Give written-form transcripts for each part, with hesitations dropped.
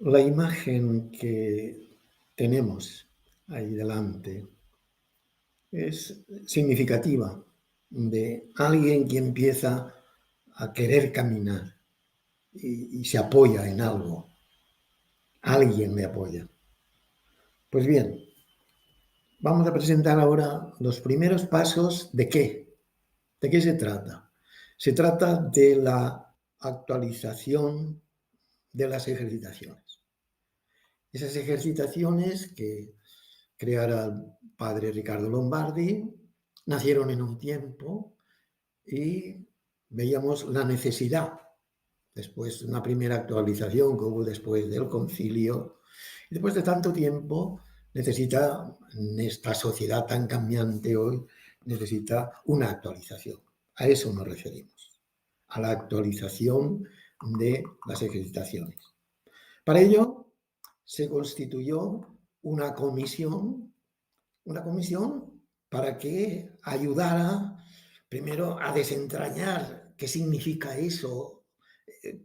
La imagen que tenemos ahí delante es significativa de alguien que empieza a querer caminar y se apoya en algo. Alguien le apoya. Pues bien, vamos a presentar ahora los primeros pasos de qué. ¿De qué se trata? Se trata de la actualización de las ejercitaciones. Esas ejercitaciones que creara el padre Ricardo Lombardi nacieron en un tiempo y veíamos la necesidad, después de una primera actualización que hubo después del concilio, y después de tanto tiempo necesita, en esta sociedad tan cambiante hoy, necesita una actualización. A eso nos referimos, a la actualización de las ejercitaciones. Para ello se constituyó una comisión para que ayudara primero a desentrañar qué significa eso,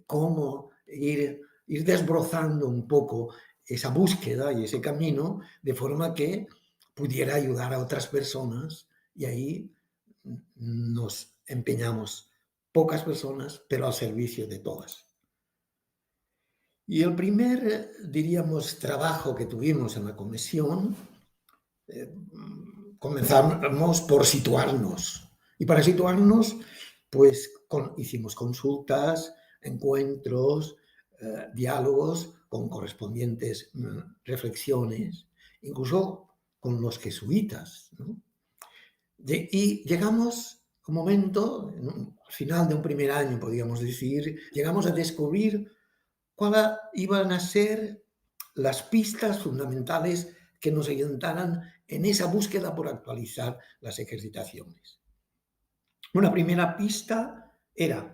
cómo ir desbrozando un poco esa búsqueda y ese camino, de forma que pudiera ayudar a otras personas, y ahí nos empeñamos, pocas personas, pero al servicio de todas. Y el primer, diríamos, trabajo que tuvimos en la comisión, comenzamos por situarnos. Y para situarnos, pues hicimos consultas, encuentros, diálogos con correspondientes reflexiones, incluso con los jesuitas, ¿no? Y llegamos a un momento, al final de un primer año, podríamos decir, llegamos a descubrir cuáles iban a ser las pistas fundamentales que nos orientaran en esa búsqueda por actualizar las ejercitaciones. Una primera pista era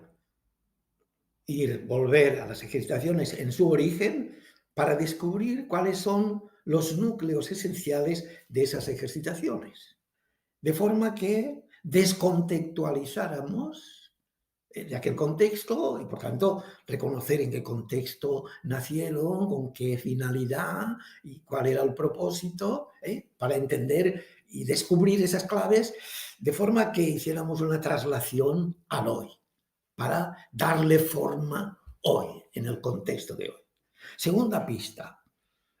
volver a las ejercitaciones en su origen para descubrir cuáles son los núcleos esenciales de esas ejercitaciones, de forma que descontextualizáramos de aquel contexto y, por tanto, reconocer en qué contexto nacieron, con qué finalidad y cuál era el propósito, para entender y descubrir esas claves, de forma que hiciéramos una traslación al hoy, para darle forma hoy, en el contexto de hoy. Segunda pista.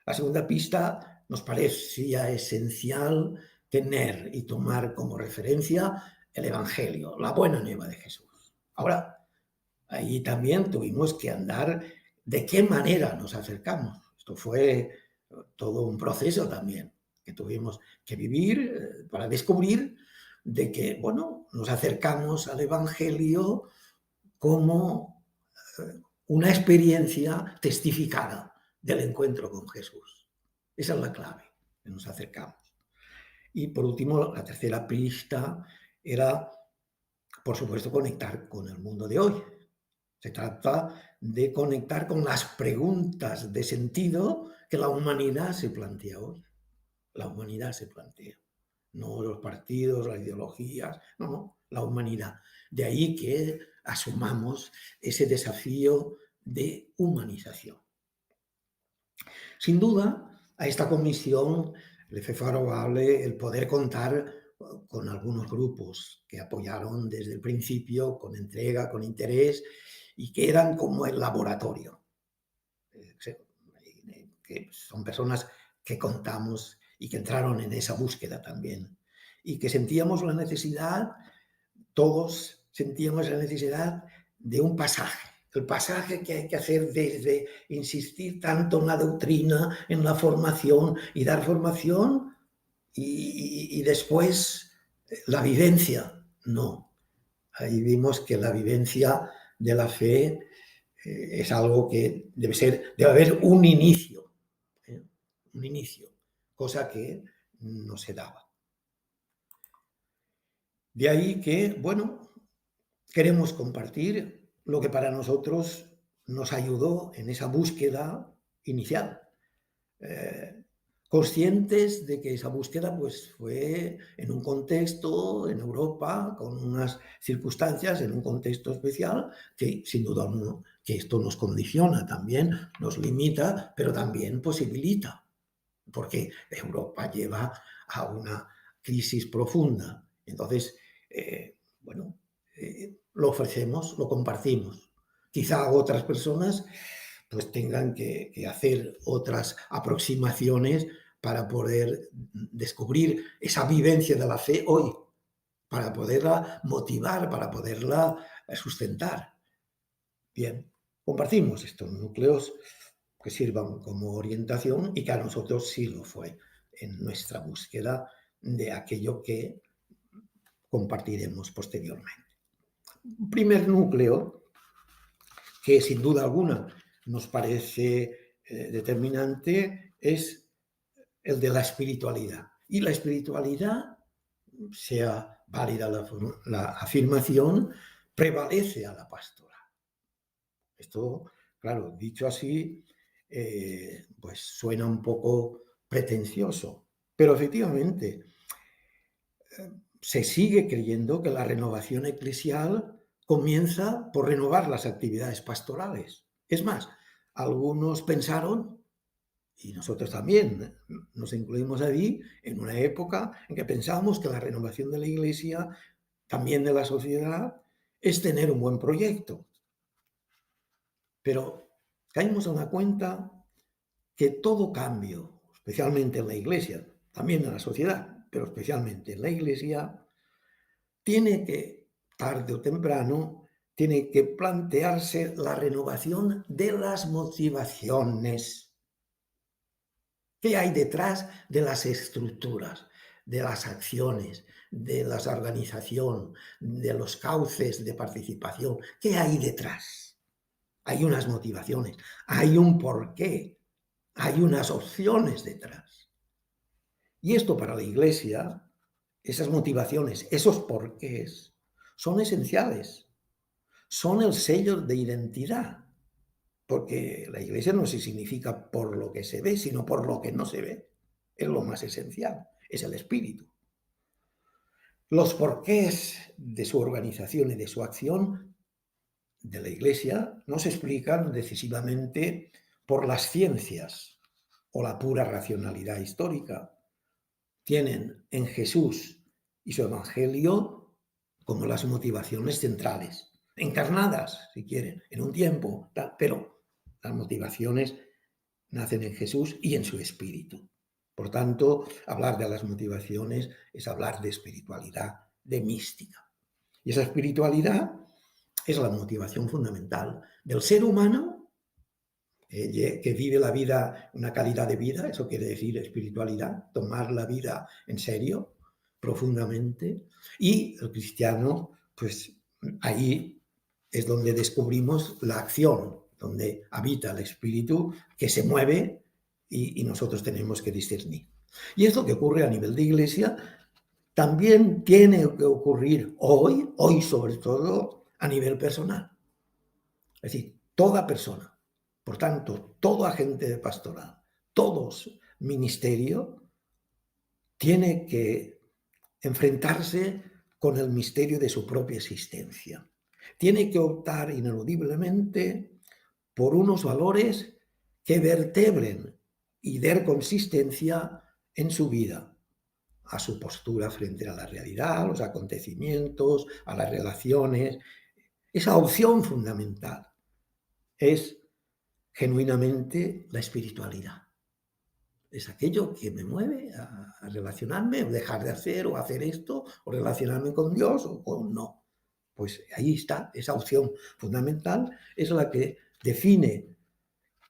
La segunda pista nos parecía esencial tener y tomar como referencia el Evangelio, la buena nueva de Jesús. Ahora, ahí también tuvimos que andar de qué manera nos acercamos. Esto fue todo un proceso también que tuvimos que vivir para descubrir de que, bueno, nos acercamos al Evangelio como una experiencia testificada del encuentro con Jesús. Esa es la clave, que nos acercamos. Y por último, la tercera pista era, por supuesto, conectar con el mundo de hoy. Se trata de conectar con las preguntas de sentido que la humanidad se plantea hoy. La humanidad se plantea. No los partidos, las ideologías, no, la humanidad. De ahí que asumamos ese desafío de humanización. Sin duda, a esta comisión le fue favorable el poder contar con algunos grupos que apoyaron desde el principio con entrega, con interés, y que eran como el laboratorio. Que son personas que contamos y que entraron en esa búsqueda también. Y que sentíamos la necesidad, todos sentíamos la necesidad de un pasaje. El pasaje que hay que hacer desde insistir tanto en la doctrina, en la formación y dar formación y después la vivencia. No. Ahí vimos que la vivencia de la fe es algo que debe haber un inicio, cosa que no se daba. De ahí que, bueno, queremos compartir lo que para nosotros nos ayudó en esa búsqueda inicial. Conscientes de que esa búsqueda pues, fue en un contexto, en Europa, con unas circunstancias, en un contexto especial, que sin duda que esto nos condiciona también, nos limita, pero también posibilita, porque Europa lleva a una crisis profunda. Entonces, bueno, lo ofrecemos, lo compartimos. Quizá otras personas pues tengan que hacer otras aproximaciones para poder descubrir esa vivencia de la fe hoy, para poderla motivar, para poderla sustentar. Bien, compartimos estos núcleos que sirvan como orientación y que a nosotros sí lo fue en nuestra búsqueda de aquello que compartiremos posteriormente. Un primer núcleo que sin duda alguna nos parece determinante es el de la espiritualidad. Y la espiritualidad, sea válida la afirmación, prevalece a la pastoral. Esto, claro, dicho así, pues suena un poco pretencioso, pero efectivamente se sigue creyendo que la renovación eclesial comienza por renovar las actividades pastorales. Es más, algunos pensaron, y nosotros también nos incluimos allí, en una época en que pensábamos que la renovación de la Iglesia, también de la sociedad, es tener un buen proyecto. Pero caímos en la cuenta que todo cambio, especialmente en la Iglesia, también en la sociedad, pero especialmente en la Iglesia, tiene que, tarde o temprano, tiene que plantearse la renovación de las motivaciones. ¿Qué hay detrás de las estructuras, de las acciones, de la organización, de los cauces de participación? ¿Qué hay detrás? Hay unas motivaciones, hay un porqué, hay unas opciones detrás. Y esto para la Iglesia, esas motivaciones, esos porqués, son esenciales, son el sello de identidad, porque la Iglesia no se significa por lo que se ve, sino por lo que no se ve. Es lo más esencial, es el espíritu. Los porqués de su organización y de su acción de la Iglesia no se explican decisivamente por las ciencias o la pura racionalidad histórica. Tienen en Jesús y su Evangelio como las motivaciones centrales, encarnadas, si quieren, en un tiempo, pero las motivaciones nacen en Jesús y en su Espíritu. Por tanto, hablar de las motivaciones es hablar de espiritualidad, de mística. Y esa espiritualidad es la motivación fundamental del ser humano que vive la vida, una calidad de vida, eso quiere decir espiritualidad, tomar la vida en serio, profundamente, y el cristiano, pues ahí es donde descubrimos la acción, donde habita el espíritu que se mueve y nosotros tenemos que discernir. Y esto que ocurre a nivel de iglesia también tiene que ocurrir hoy sobre todo, a nivel personal. Es decir, toda persona, por tanto, todo agente de pastoral, todo ministerio, tiene que enfrentarse con el misterio de su propia existencia. Tiene que optar ineludiblemente por unos valores que vertebren y den consistencia en su vida, a su postura frente a la realidad, a los acontecimientos, a las relaciones. Esa opción fundamental es genuinamente la espiritualidad. Es aquello que me mueve a relacionarme, o dejar de hacer, o hacer esto, o relacionarme con Dios, o con no. Pues ahí está, esa opción fundamental es la que define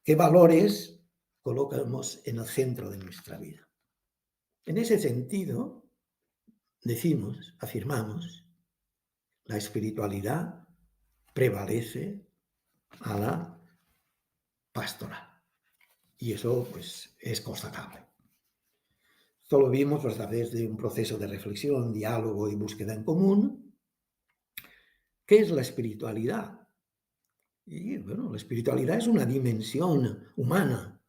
qué valores colocamos en el centro de nuestra vida. En ese sentido, decimos, afirmamos, la espiritualidad prevalece a la pastoral. Y eso, pues, es constatable. Esto lo vimos pues, a través de un proceso de reflexión, diálogo y búsqueda en común. ¿Qué es la espiritualidad? Y, bueno, la espiritualidad es una dimensión humana,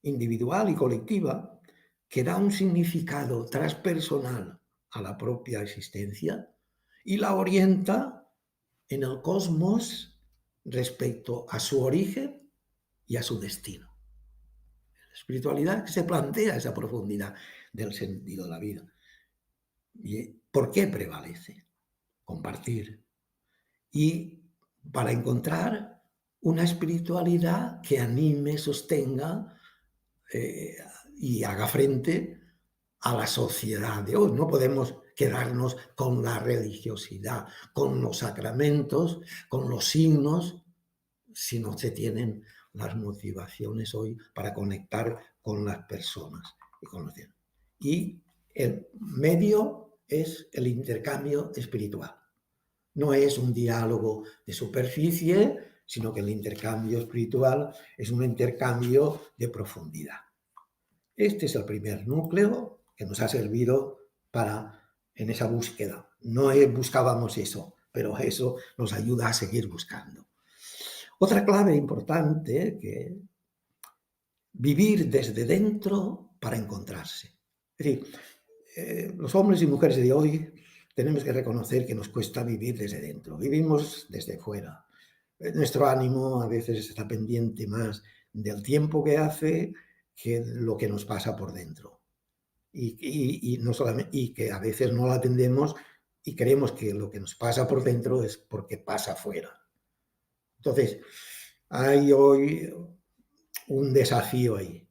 individual y colectiva, que da un significado transpersonal a la propia existencia y la orienta en el cosmos respecto a su origen y a su destino. La espiritualidad se plantea esa profundidad del sentido de la vida. ¿Y por qué prevalece? Compartir. Y para encontrar una espiritualidad que anime, sostenga eh, y haga frente a la sociedad de hoy. No podemos quedarnos con la religiosidad, con los sacramentos, con los signos, si no se tienen las motivaciones hoy para conectar con las personas y con los demás. Y el medio es el intercambio espiritual. No es un diálogo de superficie, sino que el intercambio espiritual es un intercambio de profundidad. Este es el primer núcleo que nos ha servido en esa búsqueda. No buscábamos eso, pero eso nos ayuda a seguir buscando. Otra clave importante que vivir desde dentro para encontrarse. Es decir, los hombres y mujeres de hoy tenemos que reconocer que nos cuesta vivir desde dentro. Vivimos desde fuera. Nuestro ánimo a veces está pendiente más del tiempo que hace que lo que nos pasa por dentro. No solamente, y que a veces no lo atendemos y creemos que lo que nos pasa por dentro es porque pasa afuera. Entonces, hay hoy un desafío ahí.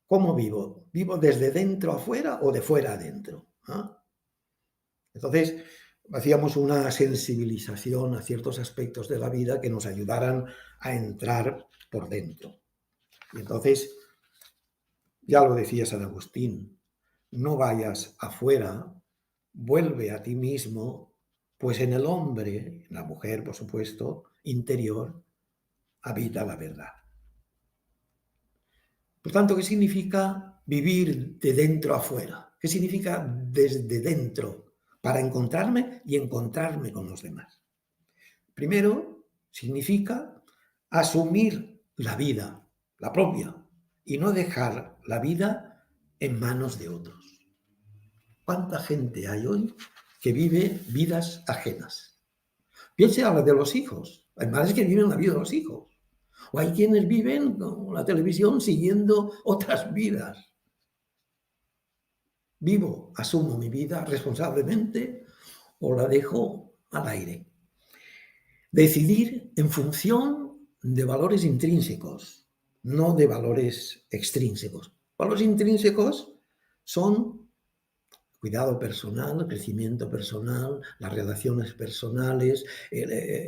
¿Cómo vivo? ¿Vivo desde dentro afuera o de fuera adentro? ¿Ah? Entonces, hacíamos una sensibilización a ciertos aspectos de la vida que nos ayudaran a entrar por dentro. Y entonces, ya lo decía San Agustín, no vayas afuera, vuelve a ti mismo, pues en el hombre, en la mujer, por supuesto, interior, habita la verdad. Por tanto, ¿qué significa vivir de dentro a fuera? ¿Qué significa desde dentro para encontrarme y encontrarme con los demás? Primero, significa asumir la vida, la propia, y no dejar la vida en manos de otros. ¿Cuánta gente hay hoy que vive vidas ajenas? Piense ahora de los hijos. Hay madres que viven la vida de los hijos. O hay quienes viven con la televisión siguiendo otras vidas. Vivo, asumo mi vida responsablemente o la dejo al aire. Decidir en función de valores intrínsecos, no de valores extrínsecos. Valores intrínsecos son cuidado personal, crecimiento personal, las relaciones personales,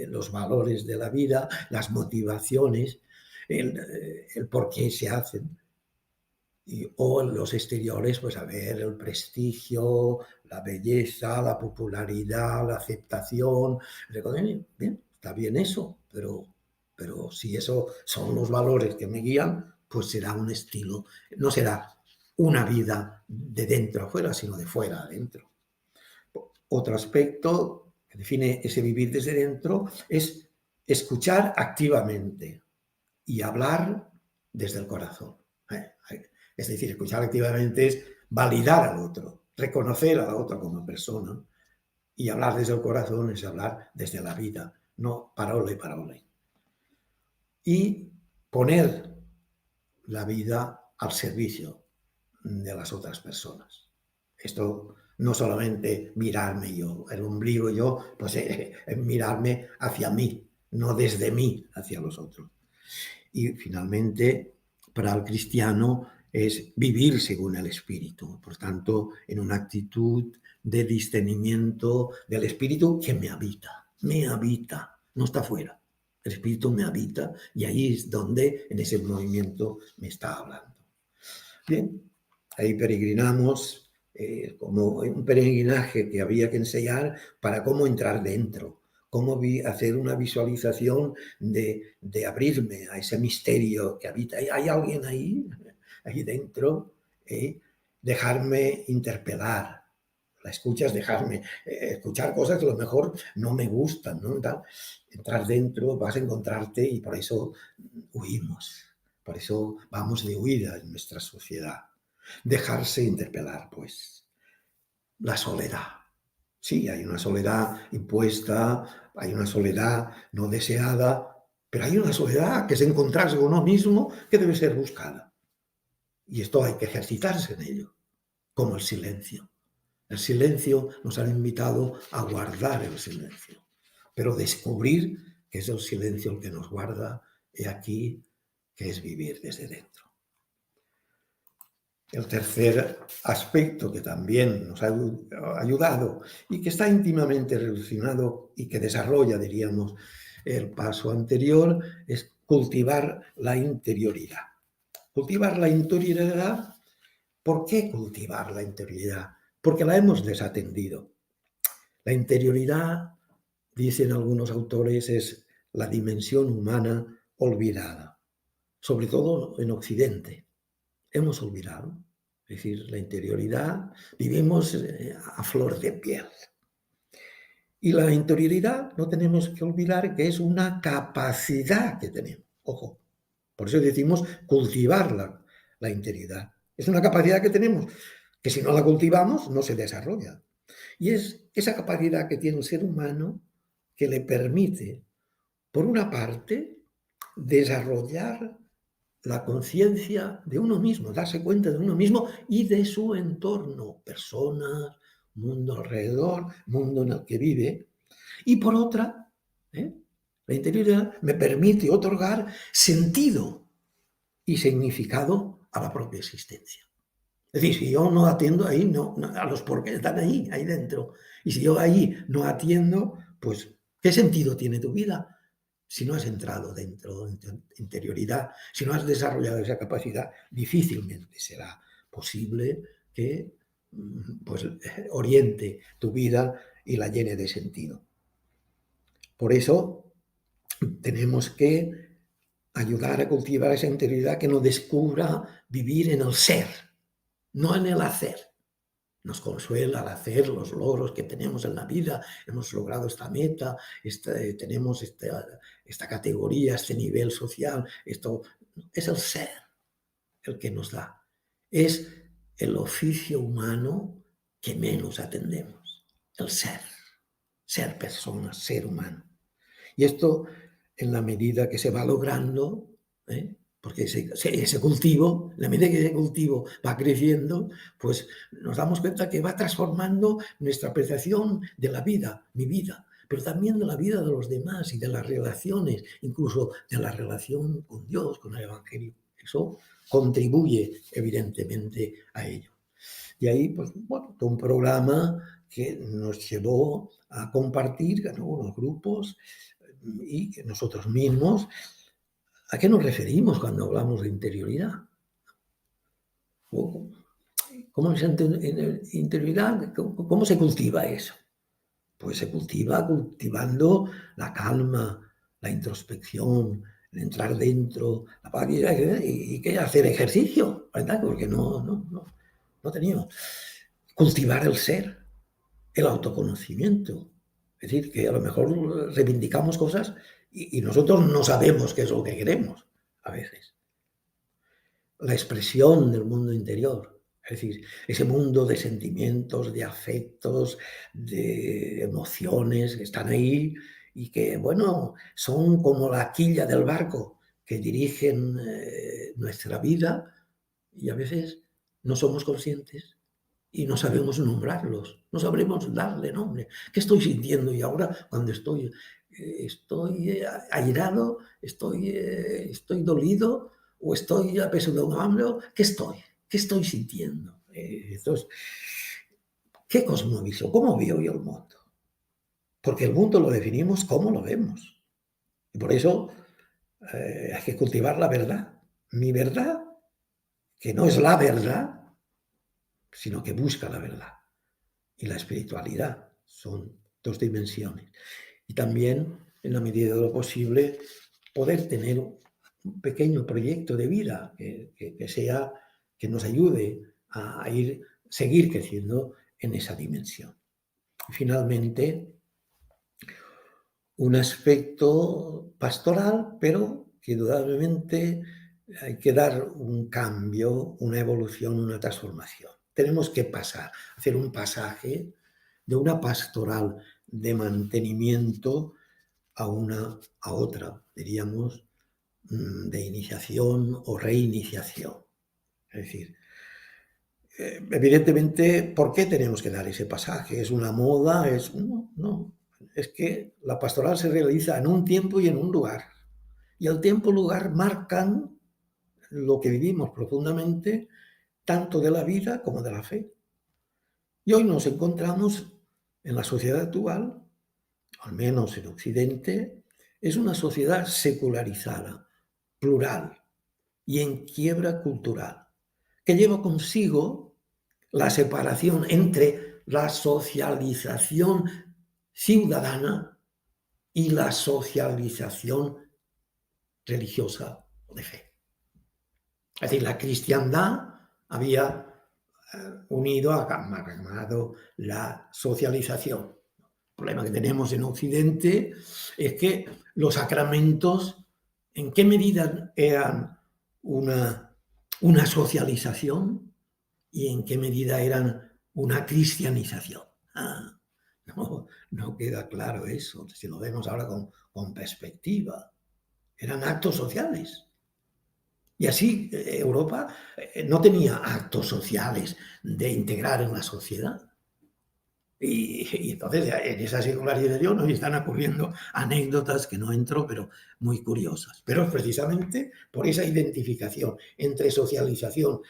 los valores de la vida, las motivaciones, el por qué se hacen. O en los exteriores, pues a ver, el prestigio, la belleza, la popularidad, la aceptación. Bien, está bien eso, pero si eso son los valores que me guían, pues será un estilo, no será una vida de dentro a fuera, sino de fuera a dentro. Otro aspecto que define ese vivir desde dentro es escuchar activamente y hablar desde el corazón. Es decir, escuchar activamente es validar al otro, reconocer a la otra como persona, y hablar desde el corazón es hablar desde la vida, no parole. Y poner la vida al servicio de las otras personas. Esto no solamente mirarme yo, el ombligo yo, pues mirarme hacia mí, no desde mí hacia los otros. Y finalmente, para el cristiano es vivir según el Espíritu, por tanto, en una actitud de discernimiento del Espíritu que me habita, no está fuera. El Espíritu me habita y ahí es donde en ese movimiento me está hablando. Bien, ahí peregrinamos como un peregrinaje que había que enseñar para cómo entrar dentro, cómo hacer una visualización de abrirme a ese misterio que habita. ¿Hay alguien ahí dentro? Dejarme interpelar. La escucha es dejarme escuchar cosas que a lo mejor no me gustan, ¿no? Entrar dentro, vas a encontrarte y por eso huimos. Por eso vamos de huida en nuestra sociedad. Dejarse interpelar, pues. La soledad. Sí, hay una soledad impuesta, hay una soledad no deseada, Pero hay una soledad que es encontrarse con uno mismo que debe ser buscada. Y esto hay que ejercitarse en ello, como el silencio. El silencio nos han invitado a guardar el silencio, pero descubrir que es el silencio el que nos guarda, he aquí que es vivir desde dentro. El tercer aspecto que también nos ha ayudado y que está íntimamente relacionado y que desarrolla, diríamos, el paso anterior es cultivar la interioridad. Cultivar la interioridad, ¿por qué cultivar la interioridad? Porque la hemos desatendido. La interioridad, dicen algunos autores, es la dimensión humana olvidada, sobre todo en Occidente. Hemos olvidado. Es decir, la interioridad, vivimos a flor de piel. Y la interioridad no tenemos que olvidar que es una capacidad que tenemos. Ojo, por eso decimos cultivar la interioridad. Es una capacidad que tenemos, que si no la cultivamos no se desarrolla. Y es esa capacidad que tiene el ser humano que le permite, por una parte, desarrollar la conciencia de uno mismo, darse cuenta de uno mismo y de su entorno, personas, mundo alrededor, mundo en el que vive. Y por otra, la interioridad me permite otorgar sentido y significado a la propia existencia. Es decir, si yo no atiendo ahí, a los por qué están ahí dentro. Y si yo ahí no atiendo, pues, ¿qué sentido tiene tu vida? Si no has entrado dentro de tu interioridad, si no has desarrollado esa capacidad, difícilmente será posible que pues, oriente tu vida y la llene de sentido. Por eso tenemos que ayudar a cultivar esa interioridad que nos descubra vivir en el ser, no en el hacer. Nos consuela al hacer los logros que tenemos en la vida, hemos logrado esta meta, tenemos esta categoría, este nivel social, esto es el ser el que nos da. Es el oficio humano que menos atendemos, el ser persona, ser humano. Y esto, en la medida que se va logrando, porque ese cultivo, en la medida que ese cultivo va creciendo, pues nos damos cuenta que va transformando nuestra apreciación de la vida, mi vida, pero también de la vida de los demás y de las relaciones, incluso de la relación con Dios, con el Evangelio. Eso contribuye evidentemente a ello. Y ahí, pues, bueno, todo un programa que nos llevó a compartir en algunos grupos y nosotros mismos. ¿A qué nos referimos cuando hablamos de interioridad? ¿Cómo es interioridad? ¿Cómo se cultiva eso? Pues se cultiva cultivando la calma, la introspección, el entrar dentro, la paz y que hacer ejercicio, ¿verdad? Porque no teníamos. Cultivar el ser, el autoconocimiento. Es decir, que a lo mejor reivindicamos cosas y nosotros no sabemos qué es lo que queremos a veces. La expresión del mundo interior, es decir, ese mundo de sentimientos, de afectos, de emociones que están ahí y que, bueno, son como la quilla del barco que dirigen nuestra vida y a veces no somos conscientes y no sabemos nombrarlos, no sabremos darle nombre. ¿Qué estoy sintiendo? Y ahora cuando estoy airado, estoy dolido o estoy apesadumbrado, ¿qué estoy? ¿Qué estoy sintiendo? Entonces, ¿qué cosmovisión? ¿Cómo veo yo el mundo? Porque el mundo lo definimos como lo vemos. Y por eso hay que cultivar la verdad. Mi verdad, que no es la verdad, sino que busca la verdad. Y la espiritualidad son dos dimensiones. Y también, en la medida de lo posible, poder tener un pequeño proyecto de vida que nos ayude a seguir creciendo en esa dimensión. Y finalmente, un aspecto pastoral, pero que indudablemente hay que dar un cambio, una evolución, una transformación. Tenemos que hacer un pasaje de una pastoral de mantenimiento a una a otra, diríamos, de iniciación o reiniciación. Es decir, evidentemente, ¿por qué tenemos que dar ese pasaje? ¿Es una moda? No. Es que la pastoral se realiza en un tiempo y en un lugar. Y el tiempo y lugar marcan lo que vivimos profundamente, tanto de la vida como de la fe. Y hoy nos encontramos en la sociedad actual, al menos en Occidente, es una sociedad secularizada, plural y en quiebra cultural, que lleva consigo la separación entre la socialización ciudadana y la socialización religiosa o de fe. Es decir, la cristiandad había unido, amalgamado la socialización. El problema que tenemos en Occidente es que los sacramentos, ¿en qué medida eran una socialización y en qué medida eran una cristianización? No queda claro eso, si lo vemos ahora con perspectiva. Eran actos sociales. Y así Europa no tenía actos sociales de integrar en la sociedad. Y entonces en esa secularización nos están ocurriendo anécdotas que no entro, pero muy curiosas. Pero precisamente por esa identificación entre socialización,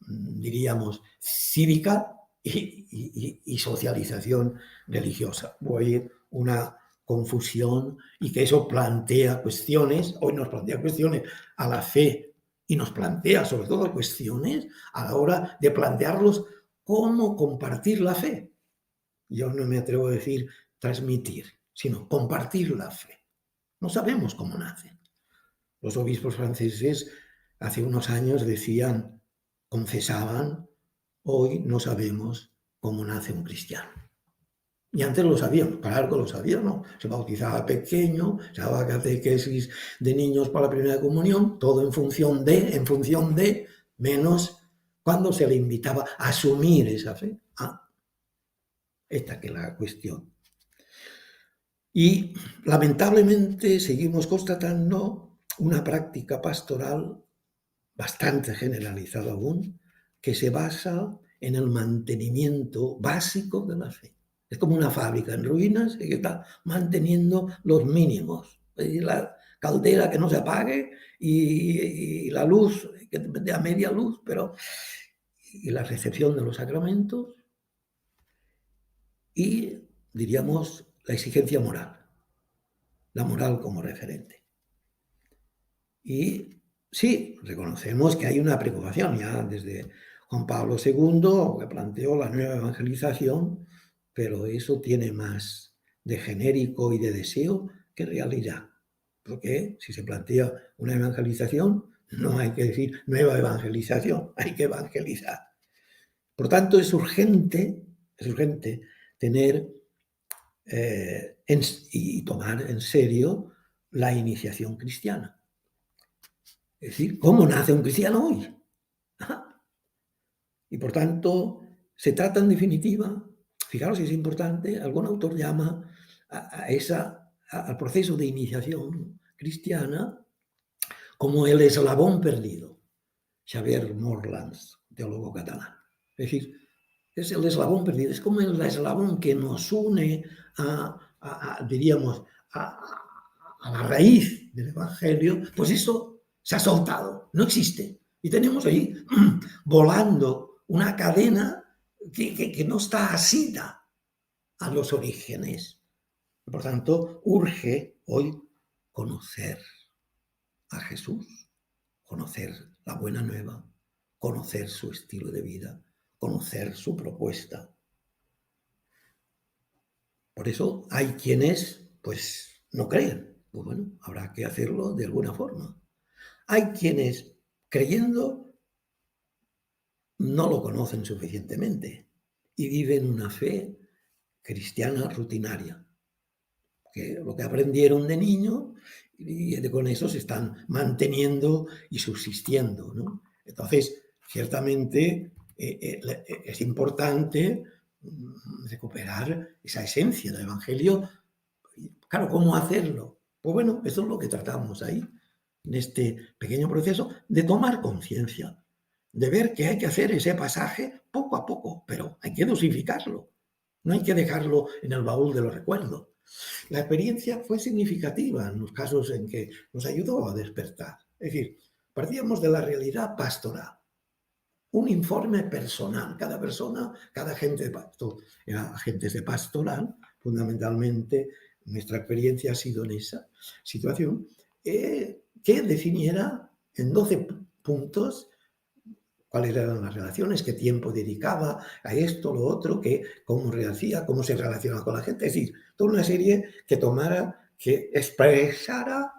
diríamos, cívica y socialización religiosa. Voy una confusión y que eso plantea cuestiones, hoy nos plantea cuestiones a la fe y nos plantea sobre todo cuestiones a la hora de plantearlos cómo compartir la fe. Yo no me atrevo a decir transmitir, sino compartir la fe. No sabemos cómo nace. Los obispos franceses hace unos años decían, confesaban, hoy no sabemos cómo nace un cristiano. Y antes lo sabían, claro que lo sabían, ¿no? Se bautizaba pequeño, se daba catequesis de niños para la primera comunión, todo en función de, menos cuando se le invitaba a asumir esa fe. Esta que es la cuestión. Y lamentablemente seguimos constatando una práctica pastoral bastante generalizada aún, que se basa en el mantenimiento básico de la fe. Es como una fábrica en ruinas que está manteniendo los mínimos. La caldera que no se apague y la luz que de a media luz, pero y la recepción de los sacramentos y, diríamos, la exigencia moral, la moral como referente. Y sí, reconocemos que hay una preocupación ya desde Juan Pablo II, que planteó la nueva evangelización, pero eso tiene más de genérico y de deseo que realidad. Porque si se plantea una evangelización, no hay que decir nueva evangelización, hay que evangelizar. Por tanto, es urgente tener y tomar en serio la iniciación cristiana. Es decir, ¿cómo nace un cristiano hoy? Y por tanto, se trata en definitiva, fijaros si es importante, algún autor llama al proceso de iniciación cristiana como el eslabón perdido. Xavier Morlans, teólogo catalán. Es decir, es el eslabón perdido, es como el eslabón que nos une diríamos, a la raíz del Evangelio, pues eso se ha soltado, no existe. Y tenemos ahí volando una cadena que no está asida a los orígenes. Por tanto, urge hoy conocer a Jesús, conocer la buena nueva, conocer su estilo de vida, conocer su propuesta. Por eso hay quienes, pues, no creen. Pues bueno, habrá que hacerlo de alguna forma. Hay quienes, creyendo, no lo conocen suficientemente y viven una fe cristiana rutinaria, que lo que aprendieron de niño y con eso se están manteniendo y subsistiendo, ¿no? Entonces, ciertamente es importante recuperar esa esencia del Evangelio Claro, ¿cómo hacerlo? Pues bueno, eso es lo que tratamos ahí, en este pequeño proceso de tomar conciencia, de ver que hay que hacer ese pasaje poco a poco, pero hay que dosificarlo. No hay que dejarlo en el baúl de los recuerdos. La experiencia fue significativa en los casos en que nos ayudó a despertar. Es decir, partíamos de la realidad pastoral. Un informe personal. Cada persona, cada agente de pastoral, era agentes de pastoral, fundamentalmente nuestra experiencia ha sido en esa situación, que definiera en 12 puntos cuáles eran las relaciones, qué tiempo dedicaba a esto, lo otro, cómo reacía, cómo se relacionaba con la gente. Es decir, toda una serie que tomara, que expresara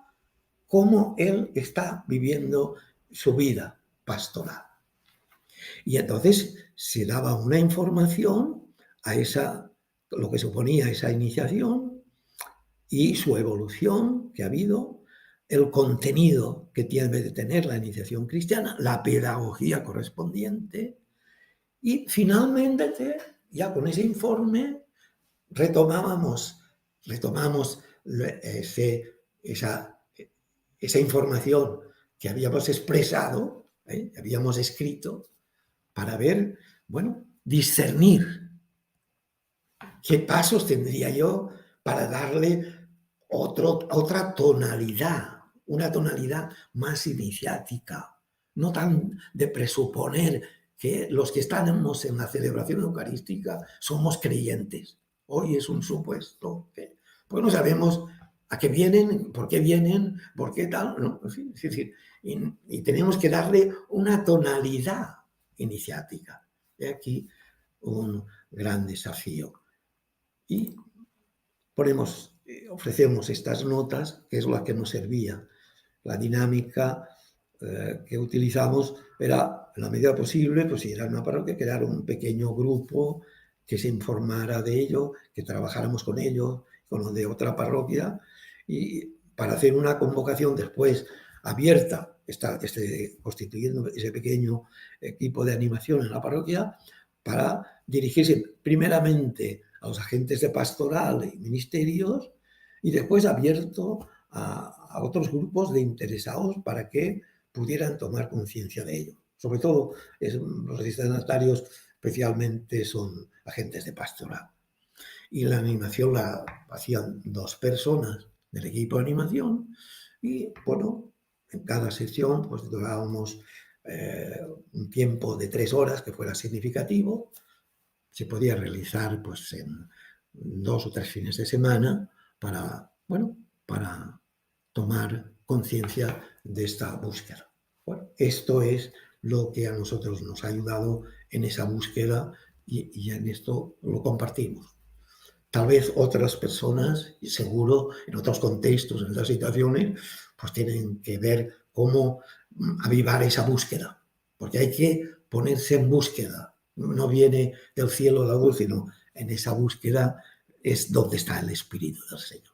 cómo él está viviendo su vida pastoral. Y entonces se daba una información a esa, lo que suponía esa iniciación y su evolución que ha habido, el contenido que tiene de tener la iniciación cristiana, la pedagogía correspondiente y finalmente, ya con ese informe, retomamos esa información que habíamos expresado, habíamos escrito, para ver, bueno, discernir qué pasos tendría yo para darle otra tonalidad, una tonalidad más iniciática, no tan de presuponer que los que estamos en la celebración eucarística somos creyentes. Hoy es un supuesto, pues no sabemos a qué vienen, por qué tal, ¿no? En fin, es decir, y tenemos que darle una tonalidad iniciática. He aquí un gran desafío. Y ofrecemos estas notas, que es la que nos servía. La dinámica que utilizamos era, en la medida posible, pues si era una parroquia, crear un pequeño grupo que se informara de ello, que trabajáramos con ellos, con los de otra parroquia, y para hacer una convocación después abierta, constituyendo ese pequeño equipo de animación en la parroquia, para dirigirse primeramente a los agentes de pastoral y ministerios, y después abierto a otros grupos de interesados para que pudieran tomar conciencia de ello. Sobre todo, los destinatarios especialmente son agentes de pastoral. Y la animación la hacían 2 personas del equipo de animación y, bueno, en cada sección pues dábamos un tiempo de 3 horas que fuera significativo. Se podía realizar pues en 2 o 3 fines de semana para tomar conciencia de esta búsqueda. Bueno, esto es lo que a nosotros nos ha ayudado en esa búsqueda y en esto lo compartimos. Tal vez otras personas, y seguro en otros contextos, en otras situaciones, pues tienen que ver cómo avivar esa búsqueda, porque hay que ponerse en búsqueda. No viene del cielo la luz, sino en esa búsqueda es donde está el Espíritu del Señor.